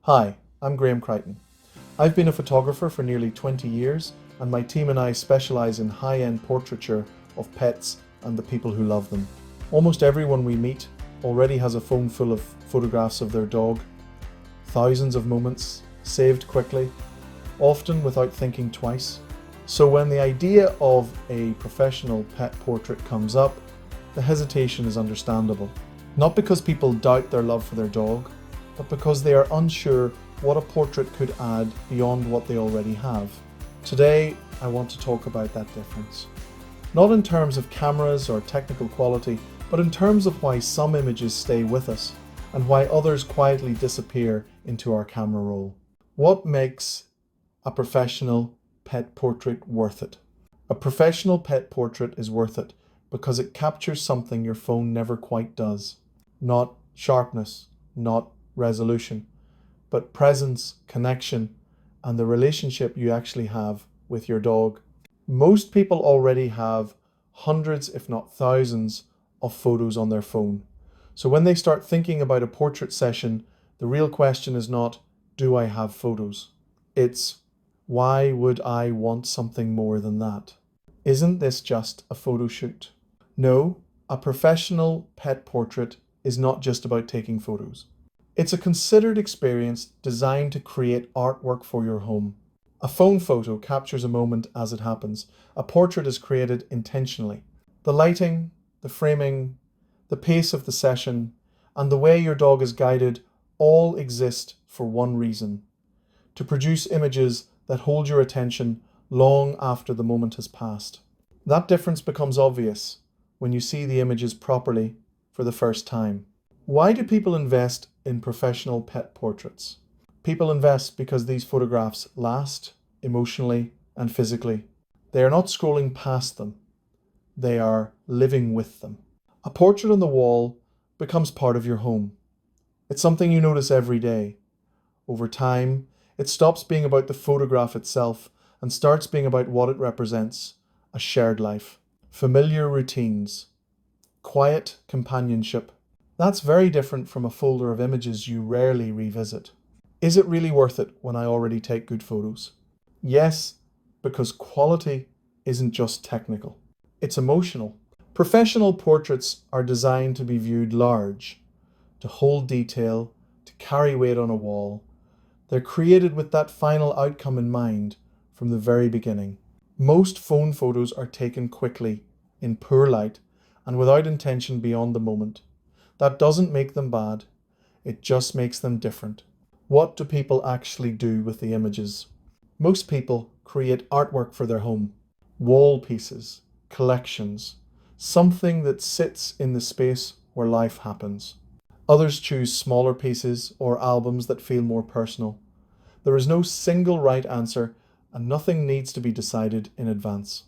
Hi, I'm Crichton. I've been a photographer for nearly 20 years, and my team and I specialise in high-end portraiture of pets and the people who love them. Almost everyone we meet already has a phone full of photographs of their dog, thousands of moments saved quickly, often without thinking twice. So when the idea of a professional pet portrait comes up, the hesitation is understandable. Not because people doubt their love for their dog, but because they are unsure what a portrait could add beyond what they already have. Today, I want to talk about that difference. Not in terms of cameras or technical quality, but in terms of why some images stay with us and why others quietly disappear into our camera roll. What makes a professional pet portrait worth it? A professional pet portrait is worth it because it captures something your phone never quite does. Not sharpness, not resolution, but presence, connection, and the relationship you actually have with your dog. Most people already have hundreds, if not thousands, of photos on their phone. So when they start thinking about a portrait session, the real question is not, do I have photos? It's, why would I want something more than that? Isn't this just a photo shoot? No, a professional pet portrait is not just about taking photos. It's a considered experience designed to create artwork for your home. A phone photo captures a moment as it happens. A portrait is created intentionally. The lighting, the framing, the pace of the session, and the way your dog is guided all exist for one reason: to produce images that hold your attention long after the moment has passed. That difference becomes obvious when you see the images properly for the first time. Why do people invest in professional pet portraits? People invest because these photographs last emotionally and physically. They are not scrolling past them. They are living with them. A portrait on the wall becomes part of your home. It's something you notice every day. Over time, it stops being about the photograph itself and starts being about what it represents: a shared life, familiar routines, quiet companionship. That's very different from a folder of images you rarely revisit. Is it really worth it when I already take good photos? Yes, because quality isn't just technical. It's emotional. Professional portraits are designed to be viewed large, to hold detail, to carry weight on a wall. They're created with that final outcome in mind from the very beginning. Most phone photos are taken quickly, in poor light, and without intention beyond the moment. That doesn't make them bad, it just makes them different. What do people actually do with the images? Most people create artwork for their home. Wall pieces, collections, something that sits in the space where life happens. Others choose smaller pieces or albums that feel more personal. There is no single right answer, and nothing needs to be decided in advance.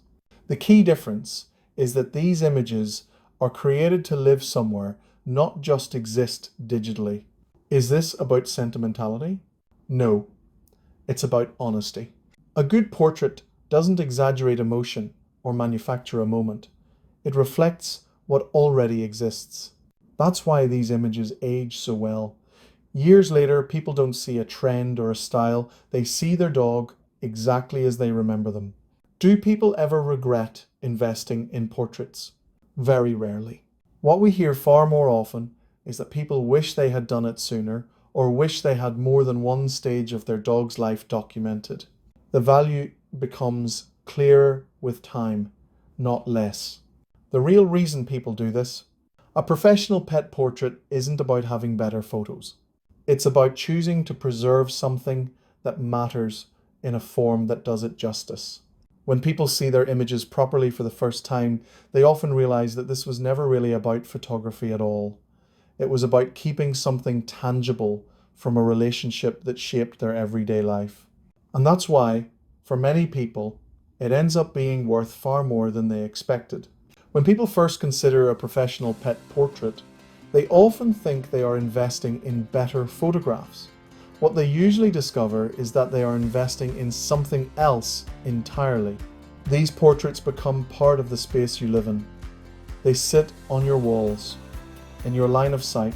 The key difference is that these images are created to live somewhere, not just exist digitally. Is this about sentimentality? No, it's about honesty. A good portrait doesn't exaggerate emotion or manufacture a moment. It reflects what already exists. That's why these images age so well. Years later, people don't see a trend or a style. They see their dog exactly as they remember them. Do people ever regret investing in portraits? Very rarely. What we hear far more often is that people wish they had done it sooner or wish they had more than one stage of their dog's life documented. The value becomes clearer with time, not less. The real reason people do this: a professional pet portrait isn't about having better photos. It's about choosing to preserve something that matters in a form that does it justice. When people see their images properly for the first time, they often realize that this was never really about photography at all. It was about keeping something tangible from a relationship that shaped their everyday life. And that's why, for many people, it ends up being worth far more than they expected. When people first consider a professional pet portrait, they often think they are investing in better photographs. What they usually discover is that they are investing in something else entirely. These portraits become part of the space you live in. They sit on your walls, in your line of sight,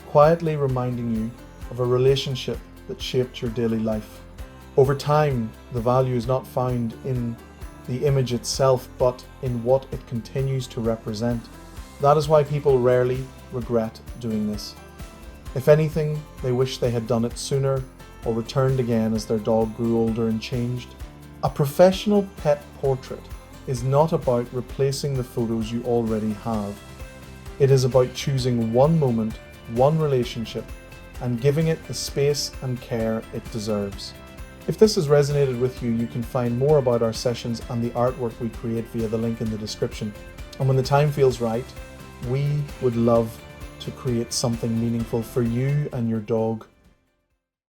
quietly reminding you of a relationship that shaped your daily life. Over time, the value is not found in the image itself, but in what it continues to represent. That is why people rarely regret doing this. If anything, they wish they had done it sooner or returned again as their dog grew older and changed. A professional pet portrait is not about replacing the photos you already have. It is about choosing one moment, one relationship, and giving it the space and care it deserves. If this has resonated with you, you can find more about our sessions and the artwork we create via the link in the description. And when the time feels right, we would love to create something meaningful for you and your dog